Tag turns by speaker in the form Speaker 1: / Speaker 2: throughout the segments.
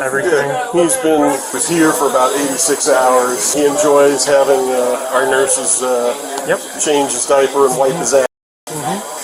Speaker 1: everything.
Speaker 2: Was here for about 86 hours. He enjoys having our nurses change his diaper and wipe his ass.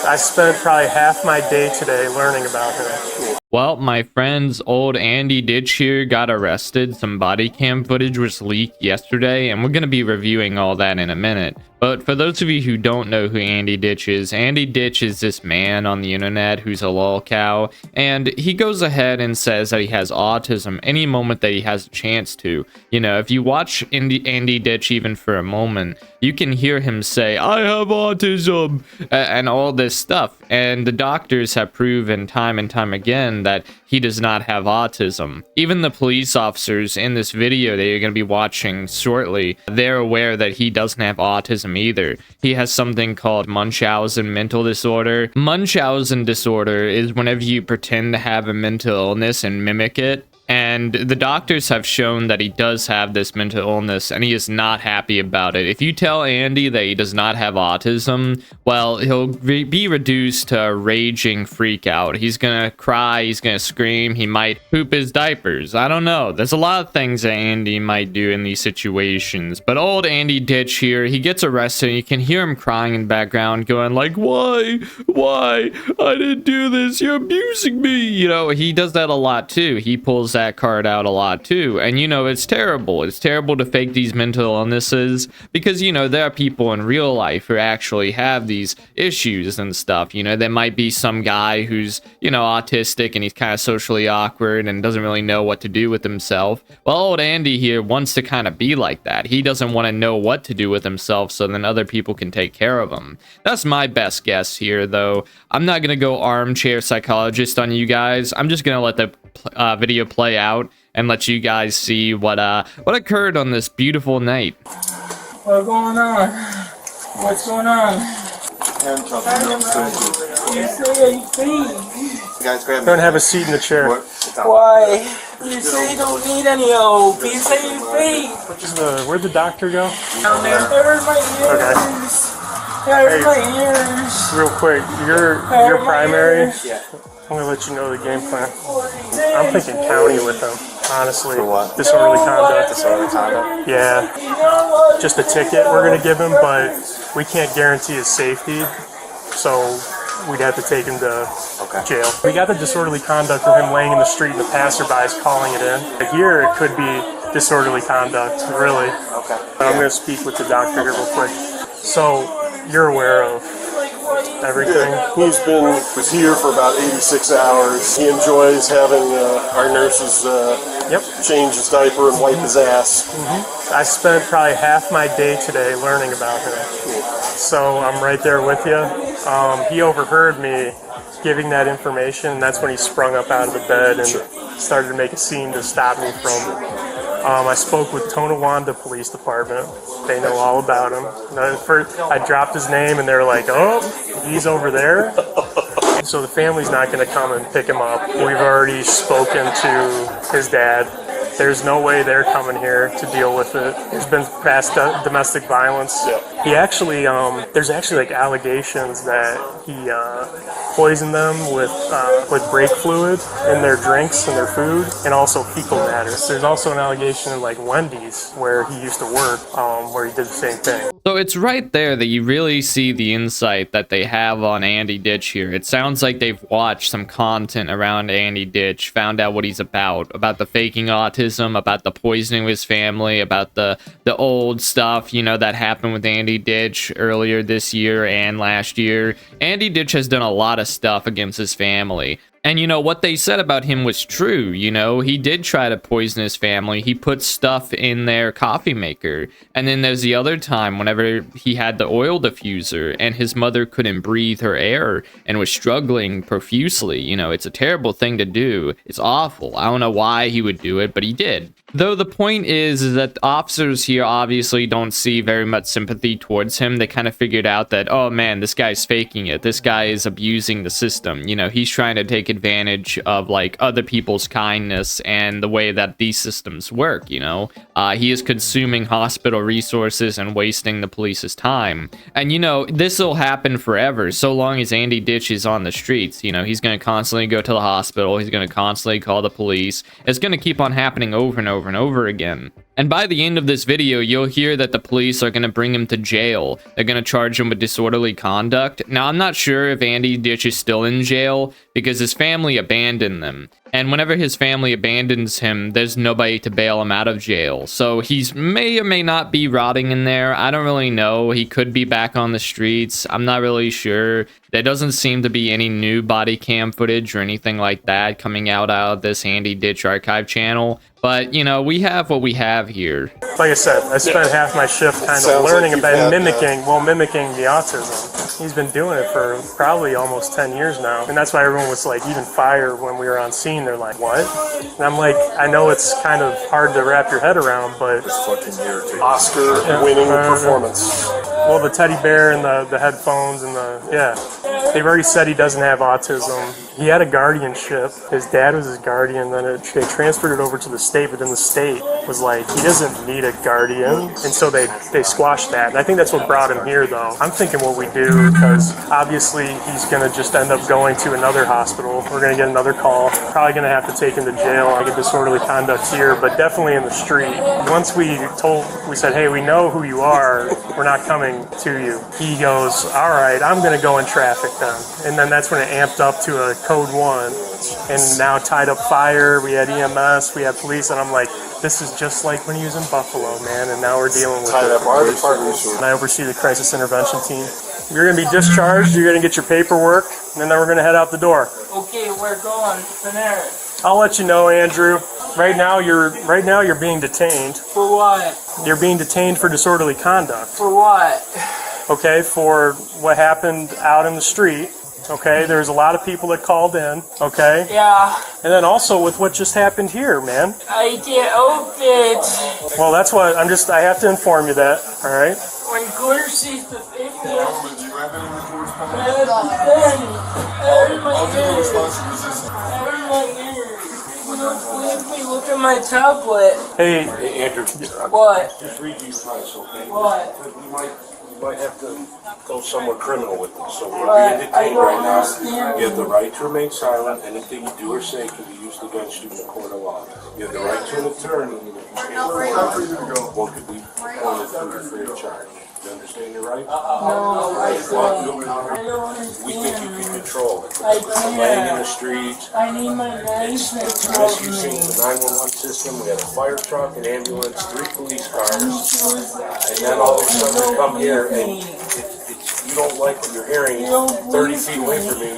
Speaker 1: I spent probably half my day today learning about him.
Speaker 3: Well, my friend's old Andy Ditch here got arrested. Some body cam footage was leaked yesterday, and we're going to be reviewing all that in a minute. But for those of you who don't know who Andy Ditch is this man on the internet who's a lolcow, and he goes ahead and says that he has autism any moment that he has a chance to. You know, if you watch Andy Ditch even for a moment, you can hear him say, "I have autism," and all this stuff. And the doctors have proven time and time again that he does not have autism. Even the police officers in this video that you're going to be watching shortly, they're aware that he doesn't have autism either. He has something called Munchausen mental disorder. Munchausen disorder is whenever you pretend to have a mental illness and mimic it. And the doctors have shown that he does have this mental illness, and he is not happy about it. If you tell Andy that he does not have autism, well, he'll be reduced to a raging freak out. He's gonna cry, he's gonna scream, he might poop his diapers. I don't know. There's a lot of things that Andy might do in these situations. But old Andy Ditch here, he gets arrested, and you can hear him crying in the background, going like, Why? Why? I didn't do this. You're abusing me. You know, he does that a lot too. He pulls that card out a lot too, and you know, it's terrible to fake these mental illnesses, because you know, there are people in real life who actually have these issues and stuff. You know, there might be some guy who's, you know, autistic and he's kind of socially awkward and doesn't really know what to do with himself. Well, old Andy here wants to kind of be like that. He doesn't want to know what to do with himself, so then other people can take care of him. That's my best guess here, though. I'm not gonna go armchair psychologist on you guys. I'm just gonna let the video play out and let you guys see what occurred on this beautiful night.
Speaker 4: What's going on? What's going on? You say you feed.
Speaker 1: Don't have a seat in the chair.
Speaker 4: Why? You say you don't need any help. You say you feed.
Speaker 1: Where'd the doctor go?
Speaker 4: Down there. There's my ears. There's my ears.
Speaker 1: Real quick, your primary.
Speaker 4: Yeah.
Speaker 1: I'm gonna let you know the game plan. I'm thinking county with him, honestly.
Speaker 2: For what?
Speaker 1: Disorderly conduct.
Speaker 2: Disorderly conduct?
Speaker 1: Yeah. Just a ticket we're gonna give him, but we can't guarantee his safety, so we'd have to take him to jail. We got the disorderly conduct of him laying in the street and the passerby's calling it in. Here it could be disorderly conduct, really.
Speaker 2: Okay.
Speaker 1: I'm gonna speak with the doctor here real quick. So you're aware of everything?
Speaker 2: Yeah, was here for about 86 hours. He enjoys having our nurses change his diaper and wipe his ass.
Speaker 1: I spent probably half my day today learning about him. So I'm right there with you. He overheard me giving that information, and that's when he sprung up out of the bed and started to make a scene to stop me from I spoke with Tonawanda Police Department. They know all about him. First, I dropped his name, and they're like, "Oh, he's over there." So the family's not going to come and pick him up. We've already spoken to his dad. There's no way they're coming here to deal with it. There's been past domestic violence. He actually, there's actually like allegations that he poisoned them with brake fluid in their drinks and their food, and also fecal matter. There's also an allegation in like Wendy's, where he used to work, where he did the same thing.
Speaker 3: So it's right there that you really see the insight that they have on Andy Ditch here. It sounds like they've watched some content around Andy Ditch, found out what he's about the faking autism, about the poisoning of his family, about the old stuff, you know, that happened with Andy Ditch earlier this year and last year. Andy Ditch has done a lot of stuff against his family. And, you know, what they said about him was true. You know, he did try to poison his family. He put stuff in their coffee maker. And then there's the other time whenever he had the oil diffuser and his mother couldn't breathe her air and was struggling profusely. You know, it's a terrible thing to do. It's awful. I don't know why he would do it, but he did. Though the point is that officers here obviously don't see very much sympathy towards him. They kind of figured out that, oh man, this guy's faking it. This guy is abusing the system. You know, he's trying to take advantage of like other people's kindness and the way that these systems work, you know. He is consuming hospital resources and wasting the police's time. And, you know, this will happen forever so long as Andy Ditch is on the streets. You know, he's going to constantly go to the hospital. He's going to constantly call the police. It's going to keep on happening over and over and over again. And by the end of this video, you'll hear that the police are going to bring him to jail. They're going to charge him with disorderly conduct. Now, I'm not sure if Andy Ditch is still in jail because his family abandoned them. And whenever his family abandons him, there's nobody to bail him out of jail. So he's may or may not be rotting in there. I don't really know. He could be back on the streets. I'm not really sure. There doesn't seem to be any new body cam footage or anything like that coming out of this Andy Ditch archive channel. But, you know, we have what we have here.
Speaker 1: Like I said, I spent half my shift kind of learning about mimicking the autism. He's been doing it for probably almost 10 years now. And that's why everyone was like, even fired when we were on scene. They're like, what? And I'm like, I know it's kind of hard to wrap your head around, but...
Speaker 2: It's fucking irritating. Oscar-winning performance.
Speaker 1: Well, the teddy bear and the headphones and they've already said he doesn't have autism. He had a guardianship. His dad was his guardian. Then they transferred it over to the state, but then the state was like, he doesn't need a guardian. And so they squashed that. And I think that's what brought him here, though. I'm thinking what we do, because obviously he's going to just end up going to another hospital. We're going to get another call. Probably going to have to take him to jail. I get disorderly conduct here, but definitely in the street. Once we said, hey, we know who you are. We're not coming to you. He goes, all right, I'm going to go in traffic then. And then that's when it amped up to a code 1. And now tied up fire. We had EMS. We had police. And I'm like, this is just like when he was in Buffalo, man. And now we're dealing with it. And I oversee the crisis intervention team. You're going to be discharged. You're going to get your paperwork. And then we're going to head out the door.
Speaker 4: Okay, we're going. Panera.
Speaker 1: I'll let you know, Andrew. Right now you're being detained.
Speaker 4: For what?
Speaker 1: You're being detained for disorderly conduct.
Speaker 4: For what?
Speaker 1: Okay, for what happened out in the street. Okay, there's a lot of people that called in. Okay.
Speaker 4: Yeah.
Speaker 1: And then also with what just happened here, man.
Speaker 4: I can't open it.
Speaker 1: Well, that's what I have to inform you that. All right.
Speaker 4: When quarter sees the 50th. Look at my tablet.
Speaker 1: Hey,
Speaker 2: Andrew.
Speaker 4: What?
Speaker 2: Just read these rights, okay?
Speaker 4: What?
Speaker 2: You might have to go somewhere criminal with them. So we're being detained right now. You have the right to remain silent. Anything you do or say can be used against you in a court of law. You have the right to an attorney. One could be appointed free of charge. You understand your rights?
Speaker 4: No, I don't.
Speaker 2: We think you can control it.
Speaker 4: I
Speaker 2: Laying in
Speaker 4: can't.
Speaker 2: the streets.
Speaker 4: I need my knife and
Speaker 2: Misusing the 911 system. We had a fire truck, an ambulance, 3 police cars. And then all of a sudden you come here and you don't like what you're hearing 30 feet away from you.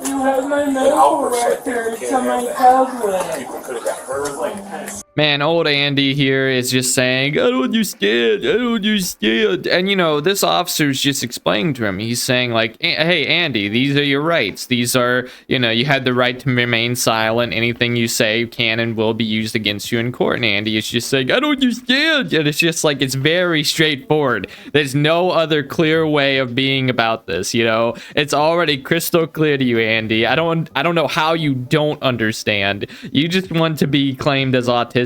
Speaker 4: You have my medical records on my tablet.
Speaker 2: People could have got hurt.
Speaker 3: Man, old Andy here is just saying, I don't want you scared, I don't want you scared. And, you know, this officer's just explaining to him. He's saying, like, hey, Andy, these are your rights. These are, you know, you had the right to remain silent. Anything you say can and will be used against you in court. And Andy is just saying, I don't want you scared. And it's just like, it's very straightforward. There's no other clear way of being about this, you know? It's already crystal clear to you, Andy. I don't know how you don't understand. You just want to be claimed as autistic,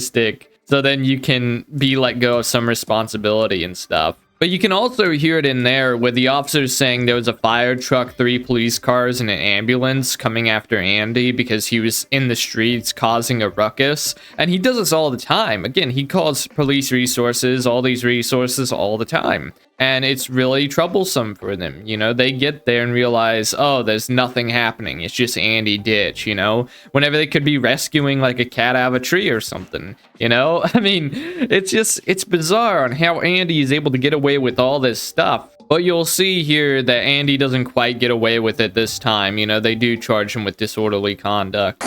Speaker 3: so then you can be let go of some responsibility and stuff. But you can also hear it in there with the officers saying there was a fire truck, 3 police cars, and an ambulance coming after Andy because he was in the streets causing a ruckus. And he does this all the time. Again, he calls police resources, all these resources all the time. And it's really troublesome for them. You know, they get there and realize, oh, there's nothing happening. It's just Andy Ditch, you know, whenever they could be rescuing like a cat out of a tree or something, you know? I mean, it's bizarre on how Andy is able to get away with all this stuff. But you'll see here that Andy doesn't quite get away with it this time. You know, they do charge him with disorderly conduct.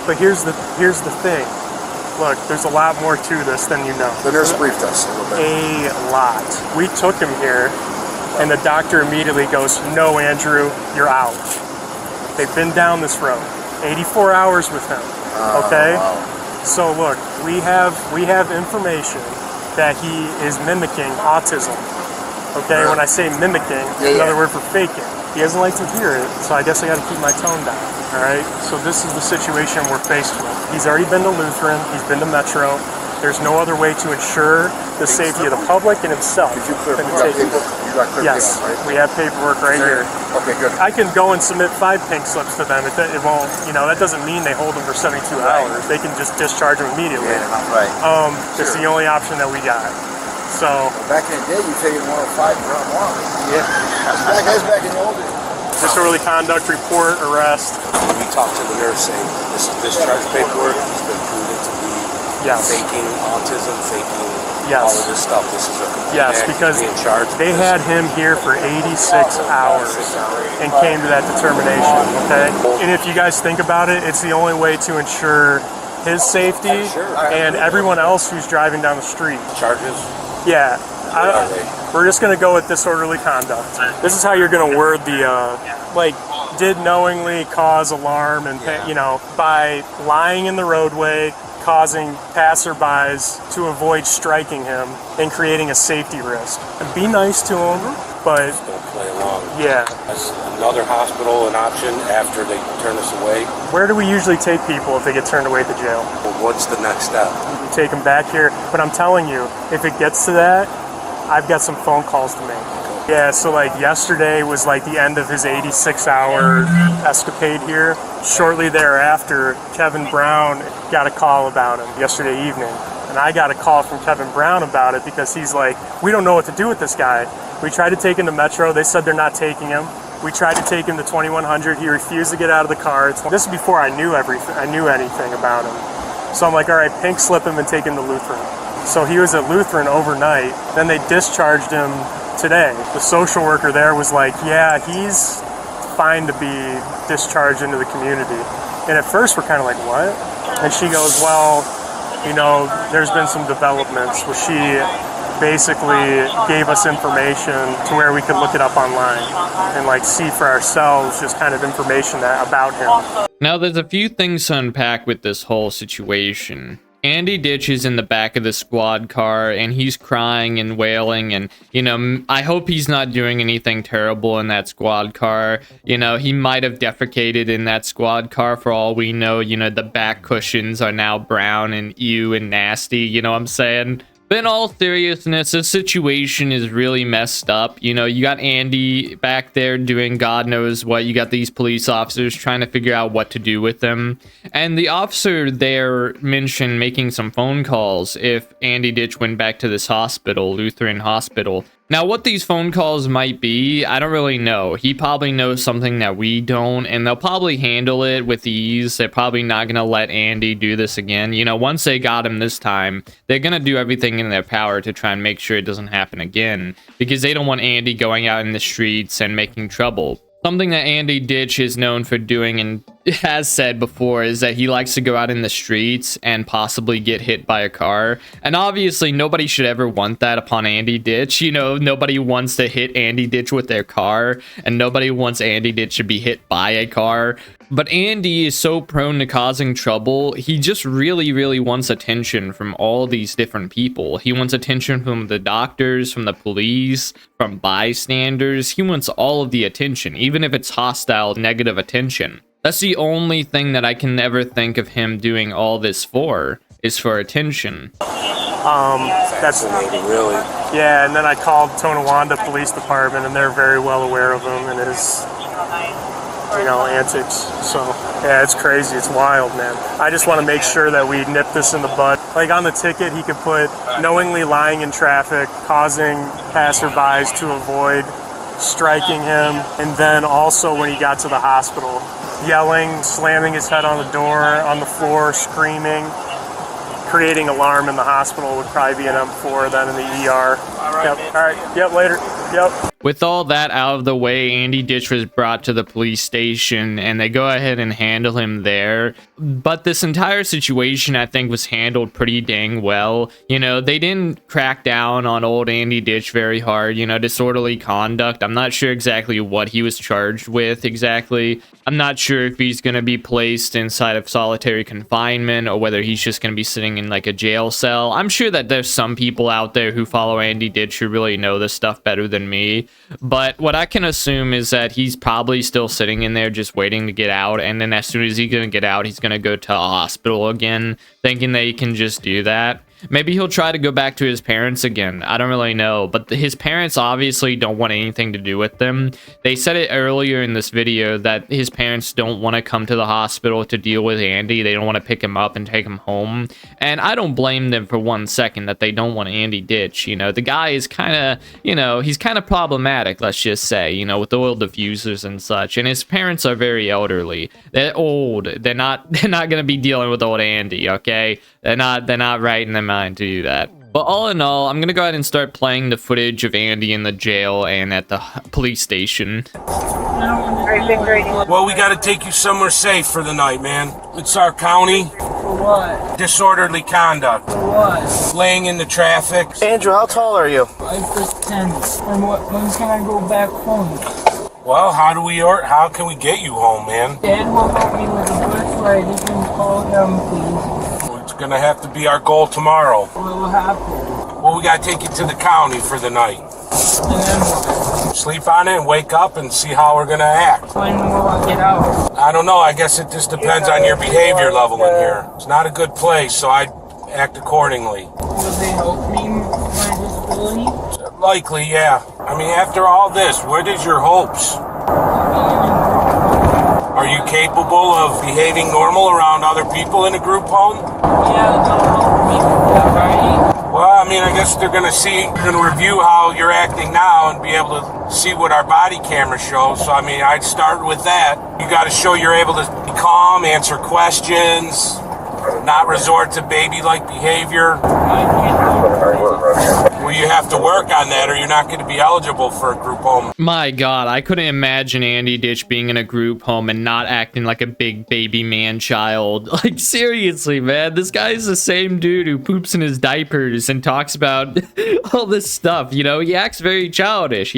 Speaker 1: but here's the thing. Look, there's a lot more to this than you know.
Speaker 2: The nurse briefed us a little bit.
Speaker 1: A lot. We took him here, and the doctor immediately goes, no, Andrew, you're out. They've been down this road. 84 hours with him, okay?
Speaker 2: Wow.
Speaker 1: So look, we have information that he is mimicking autism. Okay, when I say mimicking, another word for faking. He doesn't like to hear it, so I guess I got to keep my tone down. All right. So this is the situation we're faced with. He's already been to Lutheran. He's been to Metro. There's no other way to ensure the safety of the public and himself.
Speaker 5: Did you clear
Speaker 1: than to
Speaker 5: you got
Speaker 1: take
Speaker 5: paperwork? You got clear
Speaker 1: Yes,
Speaker 5: paperwork, right?
Speaker 1: we have paperwork right here.
Speaker 5: Okay, good.
Speaker 1: I can go and submit 5 pink slips to them. It won't, that doesn't mean they hold them for 72 hours. They can just discharge them immediately.
Speaker 5: Right.
Speaker 1: It's the only option that we got. So
Speaker 5: Back in the day, you take 105 per one.
Speaker 1: yeah,
Speaker 5: That's back in the old days.
Speaker 1: disorderly conduct report, arrest.
Speaker 2: We talked to the nurse saying, this is discharge paperwork, he's been proven to be
Speaker 1: Yes.
Speaker 2: faking autism, faking
Speaker 1: Yes.
Speaker 2: all of this stuff. This is a complete
Speaker 1: Yes,
Speaker 2: act.
Speaker 1: because
Speaker 2: He's being charged
Speaker 1: they
Speaker 2: with this.
Speaker 1: had him here for 86 hours and came to that determination, okay? And if you guys think about it, it's the only way to ensure his safety and everyone else who's driving down the street.
Speaker 2: Charges.
Speaker 1: Yeah,
Speaker 2: What are they?
Speaker 1: we're just going to go with disorderly conduct. This is how you're going to word the, did knowingly cause alarm and, by lying in the roadway, causing passerbys to avoid striking him and creating a safety risk. And be nice to him, but
Speaker 2: Don't play along.
Speaker 1: yeah.
Speaker 2: That's another hospital an option after they turn us away.
Speaker 1: Where do we usually take people if they get turned away at the jail?
Speaker 2: Well, what's the next step?
Speaker 1: We take them back here. But I'm telling you, if it gets to that, I've got some phone calls to make. Yeah, so yesterday was the end of his 86-hour escapade here. Shortly thereafter, Kevin Brown got a call about him yesterday evening. And I got a call from Kevin Brown about it because he's like, we don't know what to do with this guy. We tried to take him to Metro. They said they're not taking him. We tried to take him to 2100. He refused to get out of the car. This is before I knew anything about him. So I'm like, all right, pink slip him and take him to Lutheran. So he was at Lutheran overnight. Then they discharged him today. The social worker there was like, yeah, he's fine to be discharged into the community. And at first we're kind of like, what? And she goes, well, there's been some developments where she basically gave us information to where we could look it up online and see for ourselves just kind of information about him.
Speaker 3: Now, there's a few things to unpack with this whole situation. Andy Ditch is in the back of the squad car and he's crying and wailing, and I hope he's not doing anything terrible in that squad car. He might have defecated in that squad car for all we know. The back cushions are now brown and ew and nasty, you know what I'm saying? But in all seriousness, the situation is really messed up. You got Andy back there doing God knows what. You got these police officers trying to figure out what to do with them. And the officer there mentioned making some phone calls if Andy Ditch went back to this hospital, Lutheran Hospital. Now, what these phone calls might be, I don't really know. He probably knows something that we don't, and they'll probably handle it with ease. They're probably not going to let Andy do this again. Once they got him this time, they're going to do everything in their power to try and make sure it doesn't happen again, because they don't want Andy going out in the streets and making trouble. Something that Andy Ditch is known for doing and has said before is that he likes to go out in the streets and possibly get hit by a car. And obviously nobody should ever want that upon Andy Ditch. Nobody wants to hit Andy Ditch with their car, and nobody wants Andy Ditch to be hit by a car. But Andy is so prone to causing trouble, he just really, really wants attention from all these different people. He wants attention from the doctors, from the police, from bystanders. He wants all of the attention, even if it's hostile, negative attention. That's the only thing that I can ever think of him doing all this for, is for attention.
Speaker 1: That's
Speaker 2: Fascinating, really.
Speaker 1: Yeah, and then I called Tonawanda Police Department, and they're very well aware of him and his, antics. So, yeah, it's crazy. It's wild, man. I just want to make sure that we nip this in the bud. On the ticket, he could put knowingly lying in traffic, causing passerbys to avoid striking him, and then also when he got to the hospital, yelling, slamming his head on the door, on the floor, screaming, creating alarm in the hospital would probably be an M4 then in the ER. Yep. All right. Yep. Later. Yep.
Speaker 3: With all that out of the way, Andy Ditch was brought to the police station and they go ahead and handle him there. But this entire situation, I think, was handled pretty dang well. You know, they didn't crack down on old Andy Ditch very hard, you know, disorderly conduct. I'm not sure exactly what he was charged with exactly. I'm not sure if he's going to be placed inside of solitary confinement or whether he's just going to be sitting in like a jail cell. I'm sure that there's some people out there who follow Andy Ditch who really know this stuff better than me. But what I can assume is that he's probably still sitting in there just waiting to get out. And then as soon as he's going to get out, he's going to go to a hospital again, thinking that he can just do that. Maybe he'll try to go back to his parents again. I don't really know. But his parents obviously don't want anything to do with them. They said it earlier in this video that his parents don't want to come to the hospital to deal with Andy. They don't want to pick him up and take him home. And I don't blame them for 1 second that they don't want Andy Ditch. You know, the guy is kind of, you know, he's kind of problematic, let's just say, you know, with oil diffusers and such. And his parents are very elderly. They're old. They're not going to be dealing with old Andy, okay? They're not right in their mind to do that. But all in all, I'm gonna go ahead and start playing the footage of Andy in the jail and at the police station.
Speaker 2: Well, we gotta take you somewhere safe for the night, man. It's our county.
Speaker 4: For what?
Speaker 2: Disorderly conduct.
Speaker 4: For what?
Speaker 2: Laying in the traffic.
Speaker 5: Andrew, how tall are you?
Speaker 4: 5'10". And when can I go back home?
Speaker 2: Well, how can we get you home, man?
Speaker 4: Dad will help me with a bus ride. You can call him, please.
Speaker 2: It's gonna have to be our goal tomorrow.
Speaker 4: What will happen?
Speaker 2: Well, we gotta take you to the county for the night.
Speaker 4: And then what?
Speaker 2: Sleep on it and wake up and see how we're gonna act.
Speaker 4: When will I get out?
Speaker 2: I don't know, I guess it just depends on your behavior level in here. It's not a good place, so I'd act accordingly.
Speaker 4: Will they help me with my disability?
Speaker 2: Likely, yeah. I mean, after all this, what is your hopes? Are you capable of behaving normal around other people in a group home?
Speaker 4: Yeah, they'll help me with that, right?
Speaker 2: Well, I mean, I guess they're gonna review how you're acting now and be able to see what our body camera shows. So, I mean, I'd start with that. You gotta show you're able to be calm, answer questions, not resort to baby-like behavior. Well, you have to work on that or you're not going to be eligible for a group home.
Speaker 3: My God, I couldn't imagine Andy Ditch being in a group home and not acting like a big baby man-child. Like, seriously, man, this guy is the same dude who poops in his diapers and talks about all this stuff, you know? He acts very childish.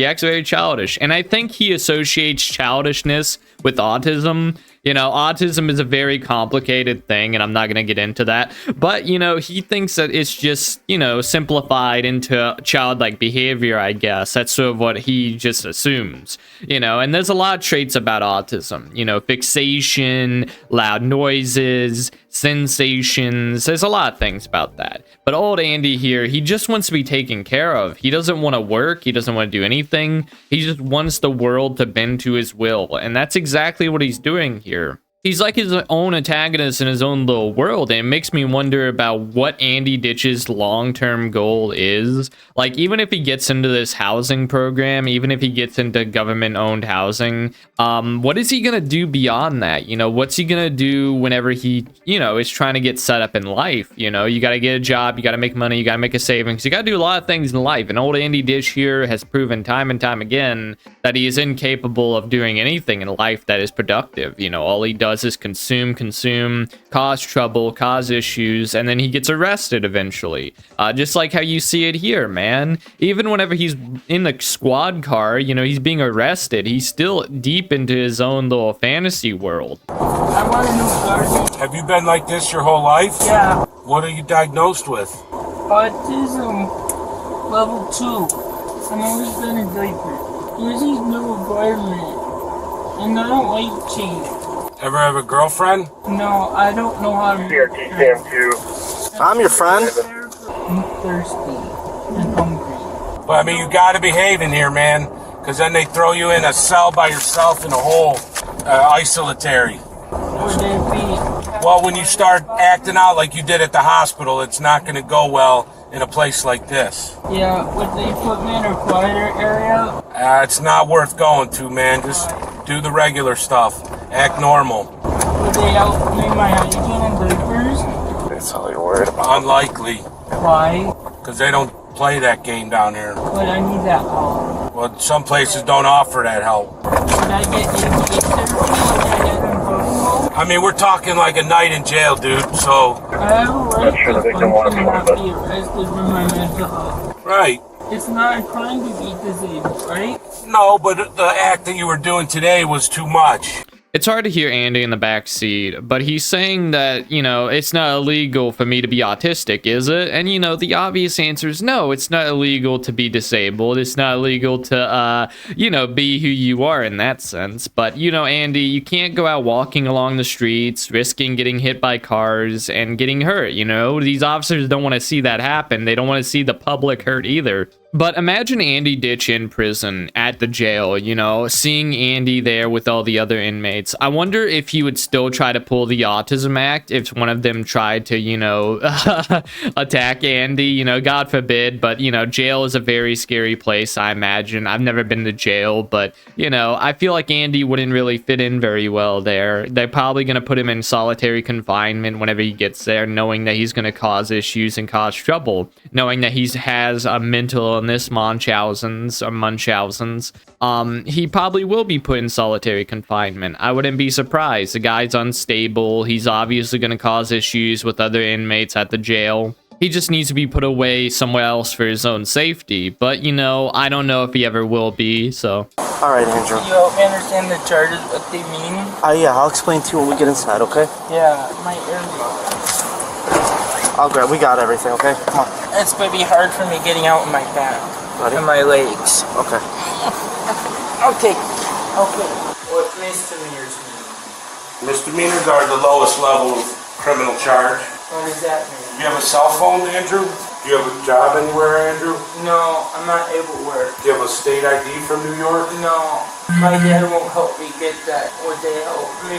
Speaker 3: And I think he associates childishness with autism. You know, autism is a very complicated thing, and I'm not going to get into that. But, you know, he thinks that it's just, you know, simplified into childlike behavior, I guess. That's sort of what he just assumes, you know. And there's a lot of traits about autism, you know, fixation, loud noises, sensations. There's a lot of things about that. But old Andy here, he just wants to be taken care of. He doesn't want to work. He doesn't want to do anything. He just wants the world to bend to his will. And that's exactly what he's doing here. He's like his own antagonist in his own little world, and it makes me wonder about what Andy Ditch's long-term goal is. Like, even if he gets into this housing program, even if he gets into government-owned housing, what is he gonna do beyond that? You know, what's he gonna do whenever he, you know, is trying to get set up in life? You know, you gotta get a job, you gotta make money, you gotta make a savings, you gotta do a lot of things in life. And old Andy Ditch here has proven time and time again that he is incapable of doing anything in life that is productive. You know, all he does is consume, cause trouble, cause issues, and then he gets arrested eventually. Just like how you see it here, man. Even whenever he's in the squad car, you know, he's being arrested. He's still deep into his own little fantasy world.
Speaker 4: I want to know, Garden.
Speaker 2: Have you been like this your whole life?
Speaker 4: Yeah.
Speaker 2: What are you diagnosed with?
Speaker 4: Autism. Level 2. I'm always been a diaper. There's these new environment. And I don't like change.
Speaker 2: Ever have a girlfriend?
Speaker 4: No, I don't know how to...
Speaker 5: I'm your friend.
Speaker 4: I'm thirsty and hungry.
Speaker 2: But I mean, you gotta behave in here, man. Because then they throw you in a cell by yourself in a hole, isolatory.
Speaker 4: Would it be...
Speaker 2: Well, when you start acting out like you did at the hospital, it's not gonna go well in a place like this.
Speaker 4: Yeah, would they put me in a quieter area?
Speaker 2: It's not worth going to, man. Just do the regular stuff. Act normal.
Speaker 4: Would they help me my hygiene and diapers?
Speaker 5: That's all you're worried about.
Speaker 2: Unlikely.
Speaker 4: Why?
Speaker 2: Because they don't play that game down here.
Speaker 4: But I need that help.
Speaker 2: Well, some places don't offer that help.
Speaker 4: Would I get ADH therapy? Would I get involved?
Speaker 2: I mean, we're talking like a night in jail, dude, so...
Speaker 4: I have a right to function, not be arrested for my mental health.
Speaker 2: Right.
Speaker 4: It's not a crime to be disabled, right?
Speaker 2: No, but the act that you were doing today was too much.
Speaker 3: It's hard to hear Andy in the back seat, but he's saying that, you know, it's not illegal for me to be autistic, is it? And, you know, the obvious answer is no, it's not illegal to be disabled. It's not illegal to, you know, be who you are in that sense. But, you know, Andy, you can't go out walking along the streets, risking getting hit by cars and getting hurt, you know? These officers don't want to see that happen. They don't want to see the public hurt either. But imagine Andy Ditch in prison at the jail, you know, seeing Andy there with all the other inmates. I wonder if he would still try to pull the Autism Act if one of them tried to, you know, attack Andy, you know, God forbid. But, you know, jail is a very scary place, I imagine. I've never been to jail, but, you know, I feel like Andy wouldn't really fit in very well there. They're probably going to put him in solitary confinement whenever he gets there, knowing that he's going to cause issues and cause trouble, knowing that he has a mental Munchausen's. He probably will be put in solitary confinement. I wouldn't be surprised. The guy's unstable. He's obviously going to cause issues with other inmates at the jail. He just needs to be put away somewhere else for his own safety. But, you know, I don't know if he ever will be, so.
Speaker 5: All right, Andrew.
Speaker 4: You help me understand the charges, what they mean?
Speaker 5: Yeah, I'll explain to you when we get inside, okay?
Speaker 4: Yeah, my earlobe.
Speaker 5: We got everything, okay? Come on.
Speaker 4: It's going to be hard for me getting out in my back.
Speaker 5: Ready?
Speaker 4: And my legs.
Speaker 5: Okay.
Speaker 4: Okay. What misdemeanors mean?
Speaker 2: Misdemeanors are the lowest level of criminal charge.
Speaker 4: What does that mean?
Speaker 2: Do you have a cell phone, Andrew? Do you have a job anywhere, Andrew?
Speaker 4: No, I'm not able to work.
Speaker 2: Do you have a state ID from New York?
Speaker 4: No, my dad won't help me get that. Would they help me?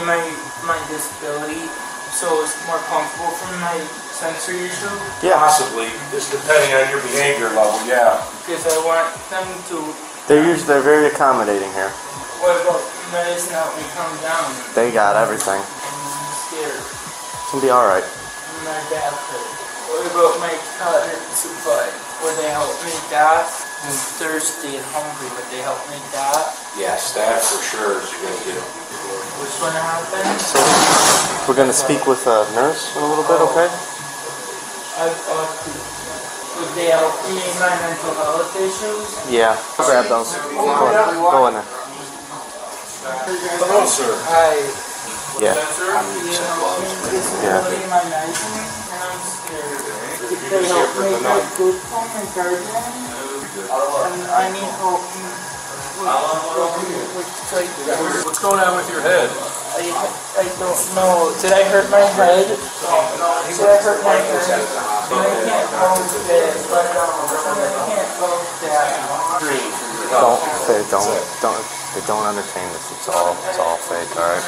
Speaker 4: My disability, so it's more comfortable for my sensory issue?
Speaker 5: Yeah.
Speaker 2: Possibly, just depending on your behavior level, yeah.
Speaker 4: Because I want them to...
Speaker 5: They're very accommodating here.
Speaker 4: What about medicine help me calm down?
Speaker 5: They got everything.
Speaker 4: I'm scared.
Speaker 5: It's gonna be all right.
Speaker 4: My back hurt. What about my continence butt? Would they help me that? I'm thirsty and hungry. Would they help me that?
Speaker 2: Yes, that for sure is going to get it.
Speaker 4: What's going to happen?
Speaker 5: We're gonna speak with a nurse in a little bit, okay?
Speaker 4: Would they help me in my mental health issues?
Speaker 5: Yeah. Grab those. Go in there.
Speaker 2: Hello, sir.
Speaker 4: Hi.
Speaker 5: Yeah. Yeah.
Speaker 4: My medicine, and I'm scared. Could they help me get good from my guardian? And I need help with like...
Speaker 6: What's going on with your head?
Speaker 4: I don't know. Did I hurt my head? Did I hurt my head? I can't hold it, but I can't hold that.
Speaker 5: They don't entertain this. It's all fake, all right?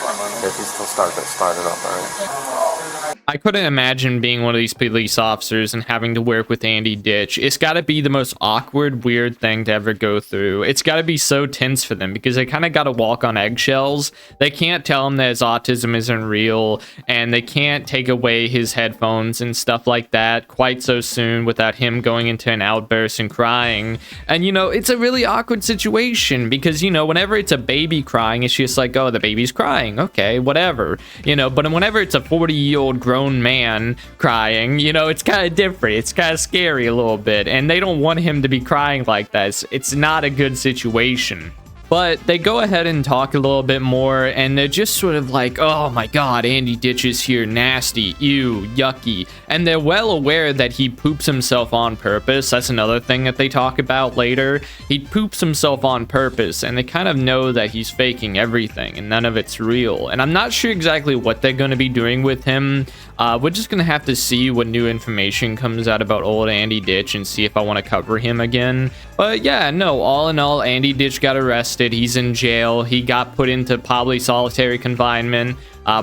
Speaker 5: If you still start it up, all right?
Speaker 3: I couldn't imagine being one of these police officers and having to work with Andy Ditch. It's got to be the most awkward, weird thing to ever go through. It's got to be so tense for them because they kind of got to walk on eggshells. They can't tell him that his autism isn't real, and they can't take away his headphones and stuff like that quite so soon without him going into an outburst and crying. And, you know, it's a really awkward situation because, you know, whenever it's a baby crying, it's just like, oh, the baby's crying. Okay, whatever. You know, but whenever it's a 40-year-old grown man crying, you know, it's kind of different. It's kind of scary a little bit, and they don't want him to be crying like that. It's not a good situation. But they go ahead and talk a little bit more, and they're just sort of like, oh my god, Andy Ditch is here, nasty, ew, yucky. And they're well aware that he poops himself on purpose. That's another thing that they talk about later. He poops himself on purpose, and they kind of know that he's faking everything, and none of it's real. And I'm not sure exactly what they're going to be doing with him. We're just going to have to see what new information comes out about old Andy Ditch and see if I want to cover him again. But yeah, no, all in all, Andy Ditch got arrested. He's in jail. He got put into probably solitary confinement,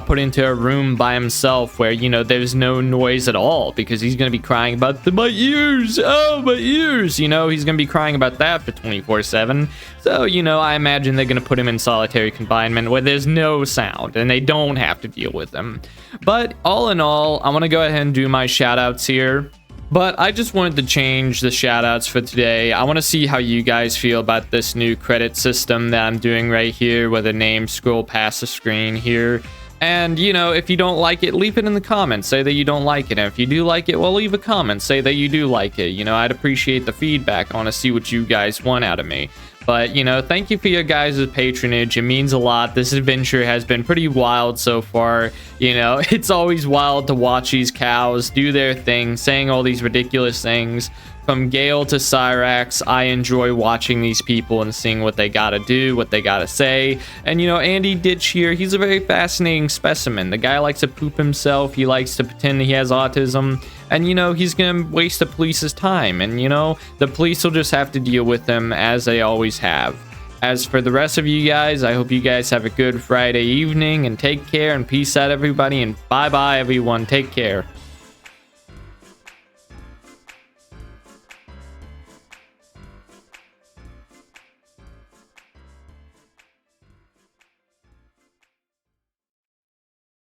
Speaker 3: put into a room by himself where, you know, there's no noise at all because he's going to be crying about my ears. Oh, my ears. You know, he's going to be crying about that for 24/7. So, you know, I imagine they're going to put him in solitary confinement where there's no sound and they don't have to deal with him. But all in all, I want to go ahead and do my shout outs here. But I just wanted to change the shoutouts for today. I want to see how you guys feel about this new credit system that I'm doing right here, where the names scroll past the screen here. And, you know, if you don't like it, leave it in the comments. Say that you don't like it. And if you do like it, well, leave a comment. Say that you do like it. You know, I'd appreciate the feedback. I want to see what you guys want out of me. But, you know, thank you for your guys' patronage. It means a lot. This adventure has been pretty wild so far. You know, it's always wild to watch these cows do their thing, saying all these ridiculous things. From Gale to Cyrax, I enjoy watching these people and seeing what they gotta do, what they gotta say. And, you know, Andy Ditch here, he's a very fascinating specimen. The guy likes to poop himself. He likes to pretend he has autism. And, you know, he's gonna waste the police's time. And, you know, the police will just have to deal with him as they always have. As for the rest of you guys, I hope you guys have a good Friday evening and take care and peace out, everybody. And bye-bye, everyone. Take care.